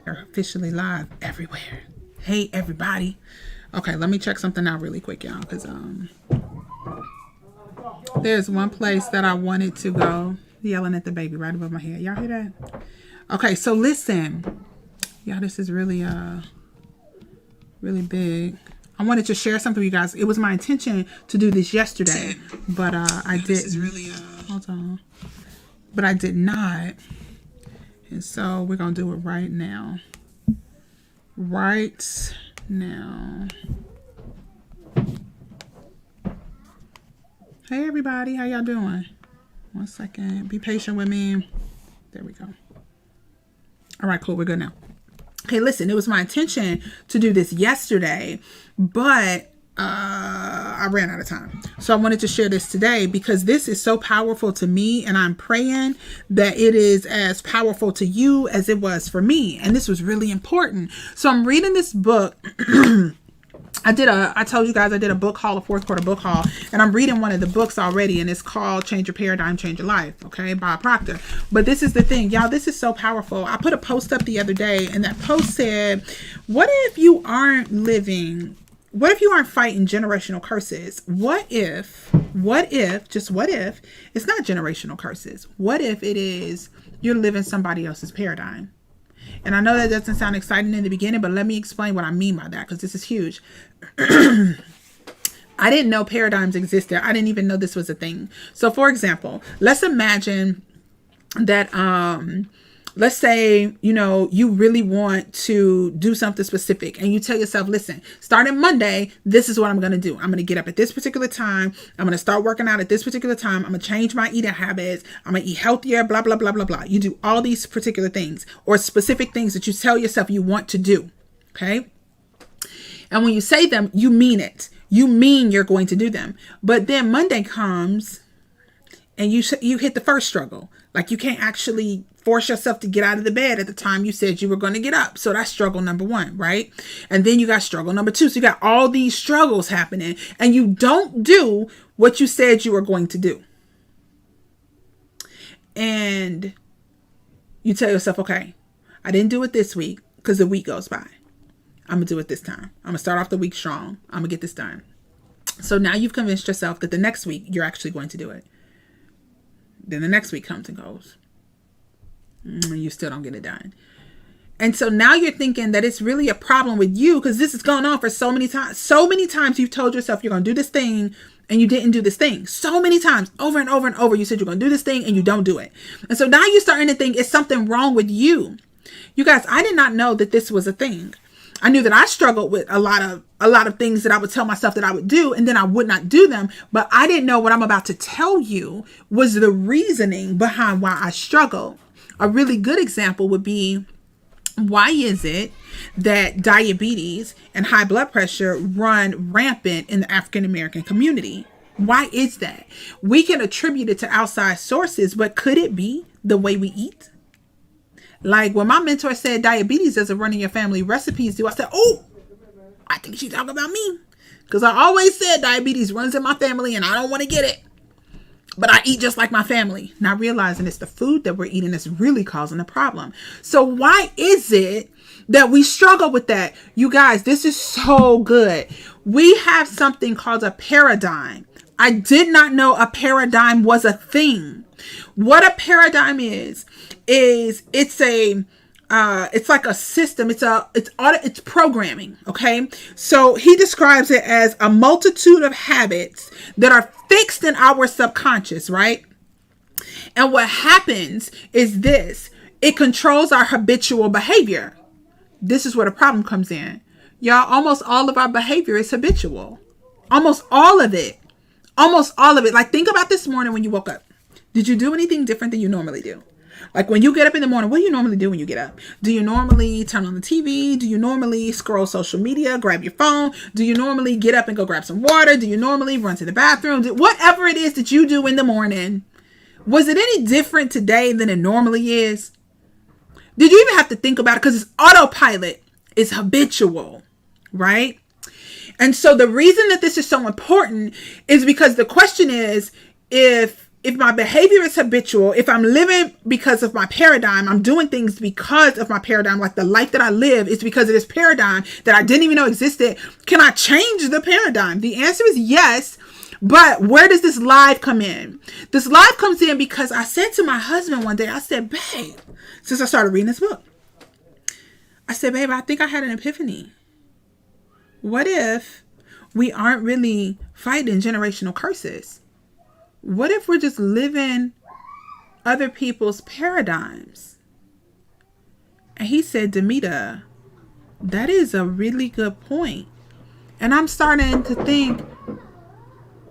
We're officially live everywhere. Hey, everybody. Okay, let me check something out really quick, y'all, because there's one place that I wanted to go. Yelling at the baby right above my head. Y'all hear that? Okay, so listen. Y'all, this is really really big. I wanted to share something with you guys. It was my intention to do this yesterday, but I didn't. This is really hold on. But I did not. And so we're going to do it right now. Right now. Hey, everybody. How y'all doing? 1 second. Be patient with me. There we go. All right, cool. We're good now. Okay, listen. It was my intention to do this yesterday, but I ran out of time. So I wanted to share this today because this is so powerful to me, and I'm praying that it is as powerful to you as it was for me. And this was really important. So I'm reading this book. I told you guys I did a book haul, a fourth quarter book haul, and I'm reading one of the books already, and it's called Change Your Paradigm, Change Your Life, okay, by Proctor. But this is the thing, y'all, this is so powerful. I put a post up the other day, and that post said, what if you aren't fighting generational curses? What if, just what if, it's not generational curses? What if it is you're living somebody else's paradigm? And I know that doesn't sound exciting in the beginning, but let me explain what I mean by that, because this is huge. I didn't know paradigms existed. I didn't even know this was a thing. So for example, let's imagine that, let's say, you really want to do something specific and you tell yourself, listen, starting Monday, this is what I'm going to do. I'm going to get up at this particular time. I'm going to start working out at this particular time. I'm going to change my eating habits. I'm going to eat healthier, blah, blah, blah, blah, blah. You do all these particular things or specific things that you tell yourself you want to do. Okay. And when you say them, you mean it. You mean you're going to do them. But then Monday comes and you hit the first struggle. Like you can't actually force yourself to get out of the bed at the time you said you were going to get up. So that's struggle number 1, right? And then you got struggle number 2. So you got all these struggles happening and you don't do what you said you were going to do. And you tell yourself, okay, I didn't do it this week because the week goes by. I'm going to do it this time. I'm going to start off the week strong. I'm going to get this done. So now you've convinced yourself that the next week you're actually going to do it. Then the next week comes and goes. And you still don't get it done. And so now you're thinking that it's really a problem with you because this has gone on for so many times. So many times you've told yourself you're going to do this thing and you didn't do this thing. So many times, over and over and over, you said you're going to do this thing and you don't do it. And so now you're starting to think it's something wrong with you. You guys, I did not know that this was a thing. I knew that I struggled with a lot of things that I would tell myself that I would do, and then I would not do them. But I didn't know what I'm about to tell you was the reasoning behind why I struggle. A really good example would be, why is it that diabetes and high blood pressure run rampant in the African American community? Why is that? We can attribute it to outside sources, but could it be the way we eat? Like when my mentor said diabetes doesn't run in your family, recipes do, I said, oh, I think she's talking about me. Because I always said diabetes runs in my family and I don't want to get it. But I eat just like my family. Not realizing it's the food that we're eating that's really causing the problem. So why is it that we struggle with that? You guys, this is so good. We have something called a paradigm. I did not know a paradigm was a thing. What a paradigm is it's like a system. It's programming. Okay. So he describes it as a multitude of habits that are fixed in our subconscious, right? And what happens is this, it controls our habitual behavior. This is where the problem comes in. Y'all, almost all of our behavior is habitual. Almost all of it. Almost all of it. Like think about this morning when you woke up. Did you do anything different than you normally do? Like when you get up in the morning, what do you normally do when you get up? Do you normally turn on the TV? Do you normally scroll social media, grab your phone? Do you normally get up and go grab some water? Do you normally run to the bathroom? Whatever it is that you do in the morning, was it any different today than it normally is? Did you even have to think about it? Because it's autopilot. It's habitual, right? And so the reason that this is so important is because the question is, if if my behavior is habitual, if I'm living because of my paradigm, I'm doing things because of my paradigm, like the life that I live is because of this paradigm that I didn't even know existed, can I change the paradigm? The answer is yes. But where does this live come in? This live comes in because I said to my husband one day, I said, babe, since I started reading this book, I said, babe, I think I had an epiphany. What if we aren't really fighting generational curses? What if we're just living other people's paradigms? And he said, Demita, that is a really good point. And I'm starting to think,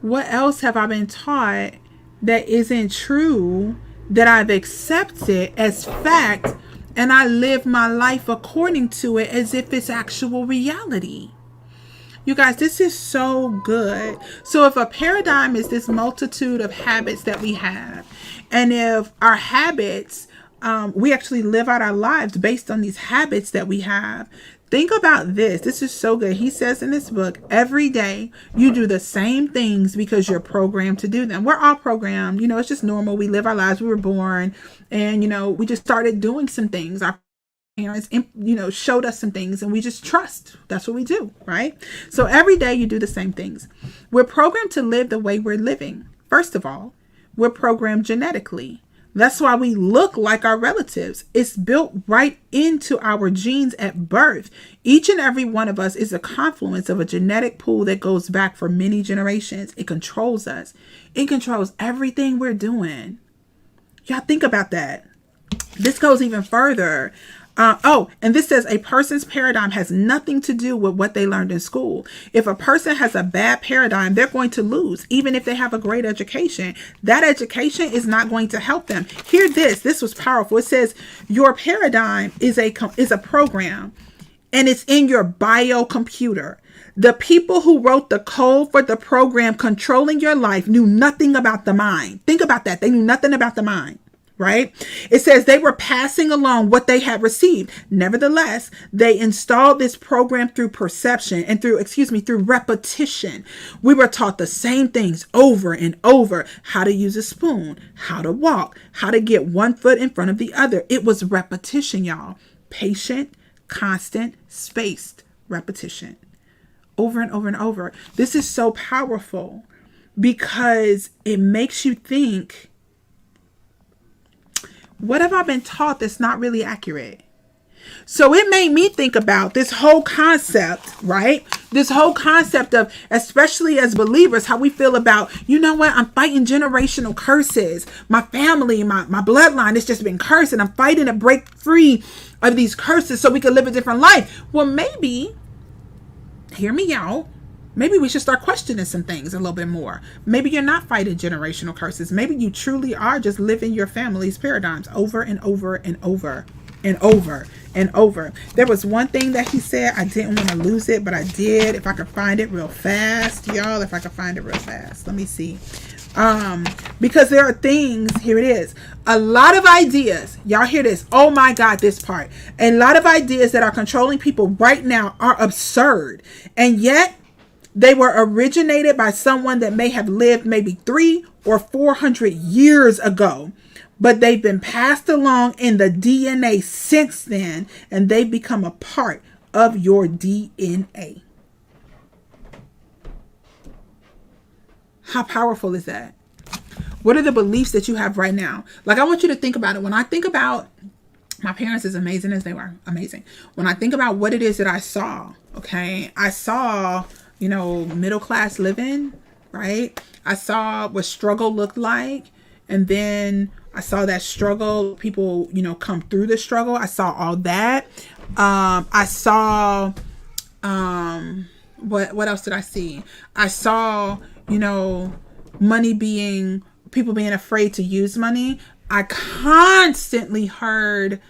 what else have I been taught that isn't true, that I've accepted as fact, and I live my life according to it as if it's actual reality? You guys, this is so good. So if a paradigm is this multitude of habits that we have, and if our habits, we actually live out our lives based on these habits that we have, think about this. This is so good. He says in this book, every day you do the same things because you're programmed to do them. We're all programmed. You know, it's just normal. We live our lives. We were born and, you know, we just started doing some things. Our parents, you know, showed us some things and we just trust. That's what we do, right? So every day you do the same things. We're programmed to live the way we're living. First of all, we're programmed genetically. That's why we look like our relatives. It's built right into our genes at birth. Each and every one of us is a confluence of a genetic pool that goes back for many generations. It controls us. It controls everything we're doing. Y'all think about that. This goes even further. And this says a person's paradigm has nothing to do with what they learned in school. If a person has a bad paradigm, they're going to lose, even if they have a great education. That education is not going to help them. Hear this. This was powerful. It says your paradigm is a program, and it's in your biocomputer. The people who wrote the code for the program controlling your life knew nothing about the mind. Think about that. They knew nothing about the mind. Right? It says they were passing along what they had received. Nevertheless, they installed this program through perception and through repetition. We were taught the same things over and over. How to use a spoon, how to walk, how to get one foot in front of the other. It was repetition, y'all. Patient, constant, spaced repetition. Over and over and over. This is so powerful because it makes you think, what have I been taught that's not really accurate? So it made me think about this whole concept, right? This whole concept of, especially as believers, how we feel about, you know what? I'm fighting generational curses. My family, my bloodline has just been cursed, and I'm fighting to break free of these curses so we can live a different life. Well, maybe, hear me out. Maybe we should start questioning some things a little bit more. Maybe you're not fighting generational curses. Maybe you truly are just living your family's paradigms over and over and over and over and over. There was one thing that he said. I didn't want to lose it, but I did. If I could find it real fast, y'all, if I could find it real fast. Let me see. Because there are things, here it is. A lot of ideas. Y'all hear this? Oh my God, this part. A lot of ideas that are controlling people right now are absurd. And yet, they were originated by someone that may have lived maybe 300 or 400 years ago, but they've been passed along in the DNA since then, and they've become a part of your DNA. How powerful is that? What are the beliefs that you have right now? Like, I want you to think about it. When I think about my parents, as amazing as they were, amazing. When I think about what it is that I saw, okay, I saw, you know, middle class living, right? I saw what struggle looked like. And then I saw that struggle, people, you know, come through the struggle. I saw all that. I saw, what else did I see? I saw, you know, people being afraid to use money. I constantly heard,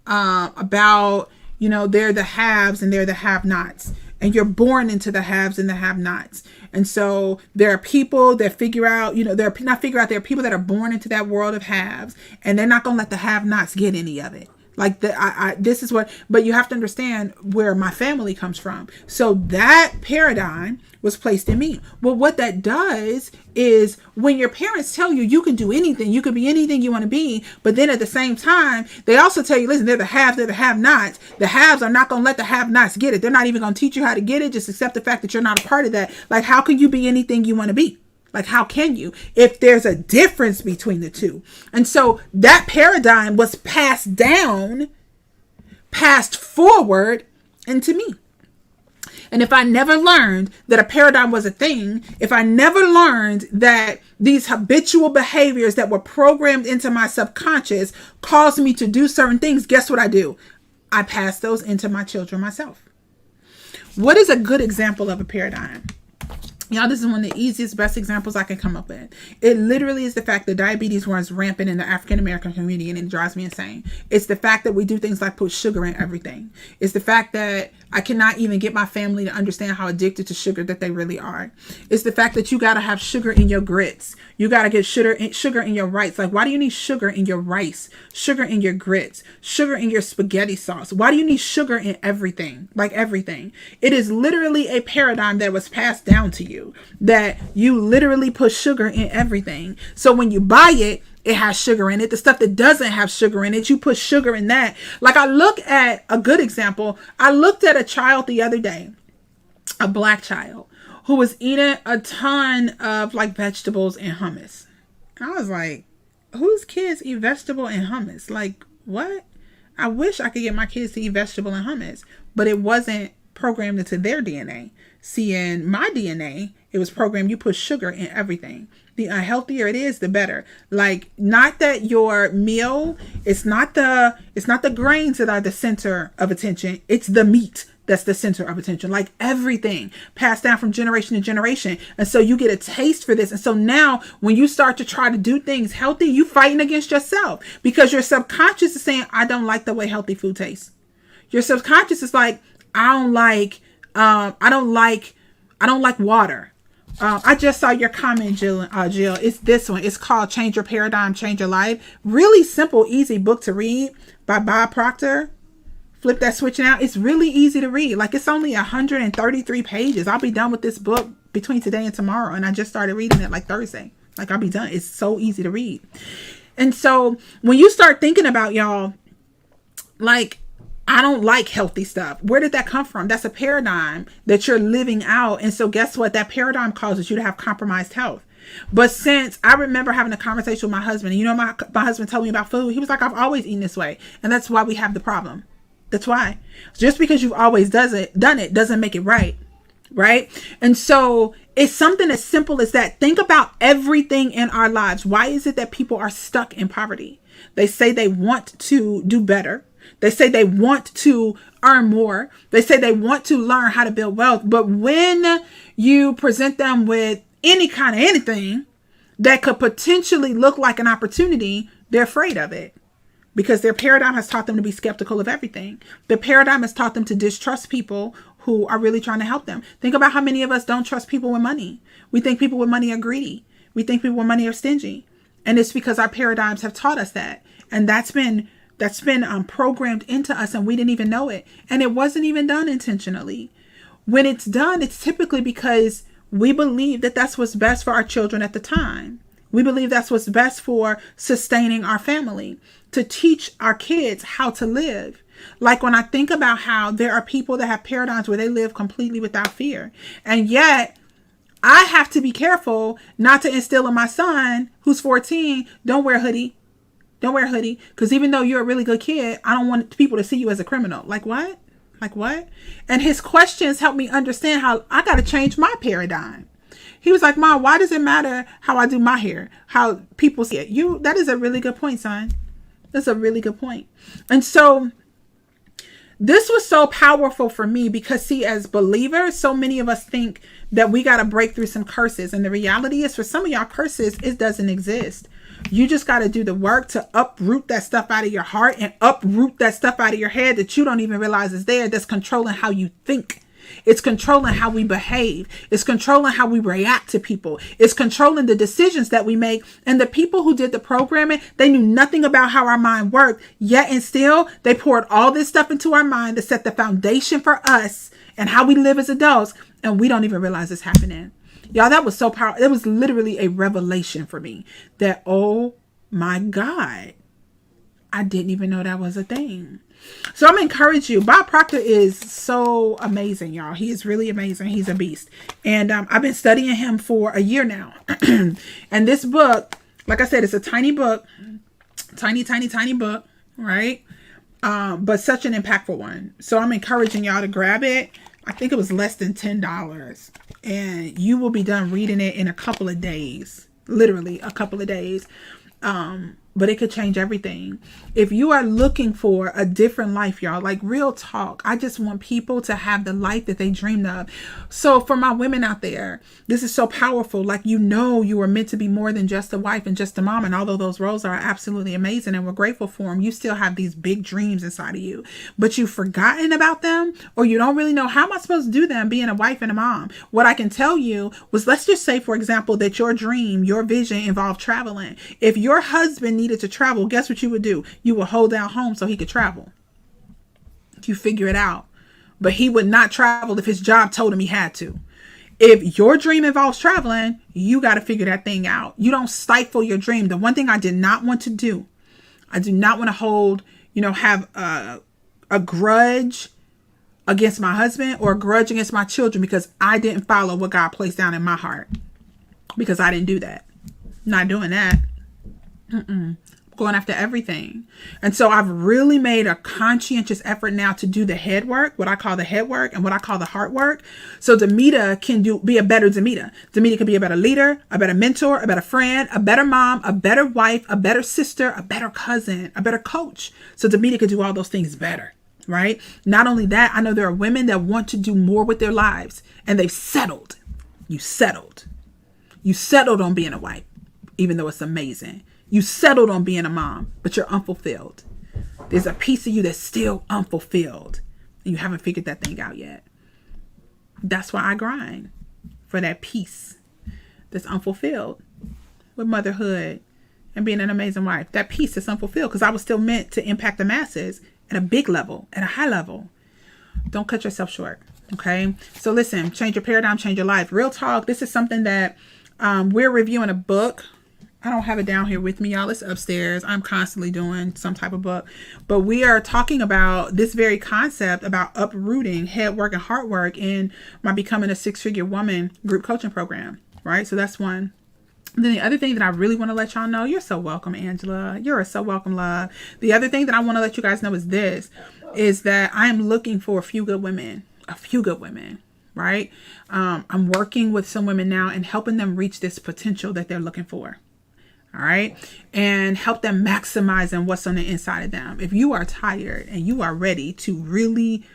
about, you know, they're the haves and they're the have-nots. And you're born into the haves and the have-nots. And so there are people that figure out, you know, there are people that are born into that world of haves, and they're not going to let the have-nots get any of it. Like this is what, but you have to understand where my family comes from. So that paradigm was placed in me. Well, what that does is when your parents tell you you can do anything, you can be anything you want to be, but then at the same time, they also tell you, listen, they're the haves, they're the have-nots. The haves are not going to let the have-nots get it. They're not even going to teach you how to get it. Just accept the fact that you're not a part of that. Like, how can you be anything you want to be? Like, how can you, if there's a difference between the two? And so that paradigm was passed forward into me. And if I never learned that a paradigm was a thing, if I never learned that these habitual behaviors that were programmed into my subconscious caused me to do certain things, guess what I do? I pass those into my children myself. What is a good example of a paradigm? Y'all, this is one of the easiest, best examples I can come up with. It literally is the fact that diabetes runs rampant in the African-American community, and it drives me insane. It's the fact that we do things like put sugar in everything. It's the fact that I cannot even get my family to understand how addicted to sugar that they really are. It's the fact that you got to have sugar in your grits. You got to get sugar in your rice. Like, why do you need sugar in your rice? Sugar in your grits? Sugar in your spaghetti sauce? Why do you need sugar in everything? Like, everything. It is literally a paradigm that was passed down to you, that you literally put sugar in everything. So when you buy it, it has sugar in it. The stuff that doesn't have sugar in it, you put sugar in that. Like, I look at a good example. I looked at a child the other day, a black child, who was eating a ton of like vegetables and hummus. And I was like, whose kids eat vegetable and hummus? Like, what? I wish I could get my kids to eat vegetable and hummus, but it wasn't programmed into their DNA. See, in my DNA, it was programmed, you put sugar in everything. The healthier it is, the better. Like, not that your meal, it's not the grains that are the center of attention. It's the meat that's the center of attention. Like, everything passed down from generation to generation. And so you get a taste for this. And so now when you start to try to do things healthy, you fighting against yourself, because your subconscious is saying, I don't like the way healthy food tastes. Your subconscious is like, I don't like water. I just saw your comment, Jill. It's this one. It's called Change Your Paradigm, Change Your Life. Really simple, easy book to read by Bob Proctor. Flip that switch now. It's really easy to read. Like, it's only 133 pages. I'll be done with this book between today and tomorrow. And I just started reading it like Thursday. Like, I'll be done. It's so easy to read. And so when you start thinking about, y'all, like, I don't like healthy stuff. Where did that come from? That's a paradigm that you're living out. And so guess what? That paradigm causes you to have compromised health. But since I remember having a conversation with my husband, and you know, my husband told me about food. He was like, I've always eaten this way. And that's why we have the problem. That's why. Just because you've always done it doesn't make it right. Right? And so it's something as simple as that. Think about everything in our lives. Why is it that people are stuck in poverty? They say they want to do better. They say they want to earn more. They say they want to learn how to build wealth. But when you present them with any kind of anything that could potentially look like an opportunity, they're afraid of it, because their paradigm has taught them to be skeptical of everything. The paradigm has taught them to distrust people who are really trying to help them. Think about how many of us don't trust people with money. We think people with money are greedy. We think people with money are stingy. And it's because our paradigms have taught us that. And that's been programmed into us, and we didn't even know it. And it wasn't even done intentionally. When it's done, it's typically because we believe that that's what's best for our children at the time. We believe that's what's best for sustaining our family, to teach our kids how to live. Like, when I think about how there are people that have paradigms where they live completely without fear, and yet I have to be careful not to instill in my son, who's 14, don't wear a hoodie. Don't wear a hoodie, because even though you're a really good kid, I don't want people to see you as a criminal. Like, what? Like, what? And his questions helped me understand how I got to change my paradigm. He was like, Mom, why does it matter how I do my hair? How people see it? That is a really good point, son. That's a really good point. And so this was so powerful for me because, see, as believers, so many of us think that we got to break through some curses. And the reality is, for some of y'all, curses, it doesn't exist. You just got to do the work to uproot that stuff out of your heart and uproot that stuff out of your head that you don't even realize is there, that's controlling how you think. It's controlling how we behave. It's controlling how we react to people. It's controlling the decisions that we make. And the people who did the programming, they knew nothing about how our mind worked, yet and still they poured all this stuff into our mind to set the foundation for us and how we live as adults. And we don't even realize it's happening. Y'all, that was so powerful. It was literally a revelation for me that, oh my God, I didn't even know that was a thing. So I'm going to encourage you. Bob Proctor is so amazing, y'all. He is really amazing. He's a beast. And I've been studying him for a year now. And this book, like I said, it's a tiny book, tiny book, right? But such an impactful one. So I'm encouraging y'all to grab it. I think it was less than $10. And you will be done reading it in a couple of days. Literally a couple of days. But it could change everything. If you are looking for a different life, y'all, like real talk, I just want people to have the life that they dreamed of. So for my women out there, this is so powerful. Like, you know, you are meant to be more than just a wife and just a mom. And although those roles are absolutely amazing and we're grateful for them, you still have these big dreams inside of you, but you've forgotten about them, or you don't really know, how am I supposed to do them being a wife and a mom? What I can tell you was, let's just say, for example, that your dream, your vision involved traveling. If your husband needed to travel, guess what you would do? You would hold down home so he could travel. You figure it out. But he would not travel if his job told him he had to. If your dream involves traveling, you got to figure that thing out. You don't stifle your dream. The one thing I did not want to do, I do not want to hold, have a grudge against my husband or a grudge against my children because I didn't follow what God placed down in my heart. Because I didn't do that. Not doing that. Going after everything. And so I've really made a conscientious effort now to do the head work, what I call the head work and what I call the heart work. So Demita can be a better Demita. Demita can be a better leader, a better mentor, a better friend, a better mom, a better wife, a better sister, a better cousin, a better coach. So Demita can do all those things better, right? Not only that, I know there are women that want to do more with their lives and they've settled. You settled. You settled on being a wife, even though it's amazing. You settled on being a mom, but you're unfulfilled. There's a piece of you that's still unfulfilled. And you haven't figured that thing out yet. That's why I grind for that piece that's unfulfilled with motherhood and being an amazing wife. That piece that's unfulfilled, because I was still meant to impact the masses at a big level, at a high level. Don't cut yourself short. Okay. So listen, change your paradigm, change your life. Real talk. This is something that we're reviewing a book. I don't have it down here with me, y'all. It's upstairs. I'm constantly doing some type of book. But we are talking about this very concept about uprooting head work and heart work in my Becoming a Six-Figure Woman group coaching program, right? So that's one. And then the other thing that I really want to let y'all know, you're so welcome, Angela. You're so welcome, love. The other thing that I want to let you guys know is this, is that I am looking for a few good women, right? I'm working with some women now and helping them reach this potential that they're looking for. All right. And help them maximize on what's on the inside of them. If you are tired and you are ready to really,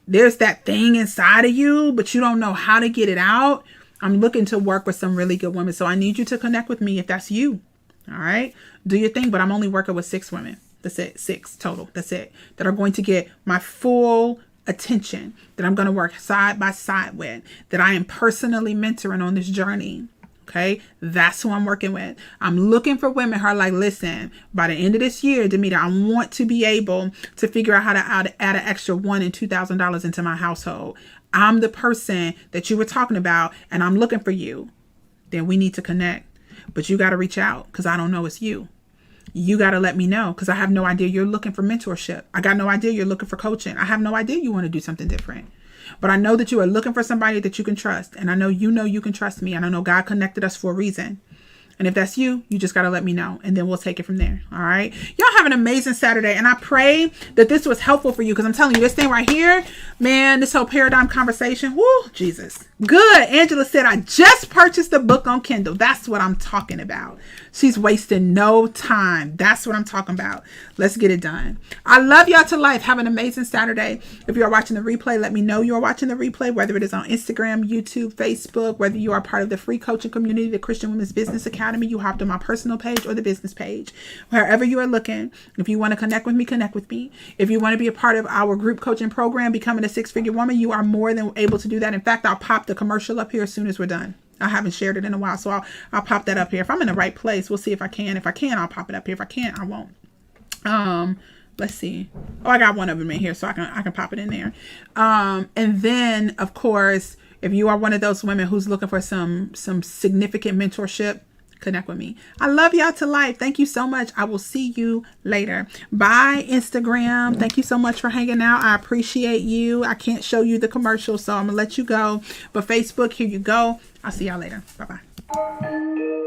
there's that thing inside of you, but you don't know how to get it out. I'm looking to work with some really good women. So I need you to connect with me if that's you. All right. Do your thing. But I'm only working with 6 women. That's it. 6 total. That's it. That are going to get my full attention, that I'm going to work side by side with, that I am personally mentoring on this journey. Okay, that's who I'm working with. I'm looking for women who are like, listen, by the end of this year, Demita, I want to be able to figure out how to add an extra $1,000 and $2,000 into my household. I'm the person that you were talking about, and I'm looking for you. Then we need to connect. But you got to reach out because I don't know it's you. You got to let me know because I have no idea you're looking for mentorship. I got no idea you're looking for coaching. I have no idea you want to do something different. But I know that you are looking for somebody that you can trust. And I know you can trust me. And I know God connected us for a reason. And if that's you, you just got to let me know. And then we'll take it from there. All right. Y'all have an amazing Saturday. And I pray that this was helpful for you. Because I'm telling you, this thing right here, man, this whole paradigm conversation. Woo, Jesus. Good. Angela said, I just purchased the book on Kindle. That's what I'm talking about. She's wasting no time. That's what I'm talking about. Let's get it done. I love y'all to life. Have an amazing Saturday. If you are watching the replay, let me know you are watching the replay, whether it is on Instagram, YouTube, Facebook, whether you are part of the free coaching community, the Christian Women's Business Academy, you hopped on my personal page or the business page. Wherever you are looking, if you want to connect with me, connect with me. If you want to be a part of our group coaching program, Becoming a Six-Figure Woman, you are more than able to do that. In fact, I'll pop the commercial up here as soon as we're done. I haven't shared it in a while, so I'll pop that up here. If I'm in the right place, we'll see if I can. If I can, I'll pop it up here. If I can't, I won't. Let's see. Oh, I got one of them in here, so I can pop it in there. And then, of course, if you are one of those women who's looking for some significant mentorship, connect with me. I love y'all to life. Thank you so much. I will see you later. Bye, Instagram. Thank you so much for hanging out. I appreciate you. I can't show you the commercial, so I'm gonna let you go. But Facebook, here you go. I'll see y'all later. Bye-bye.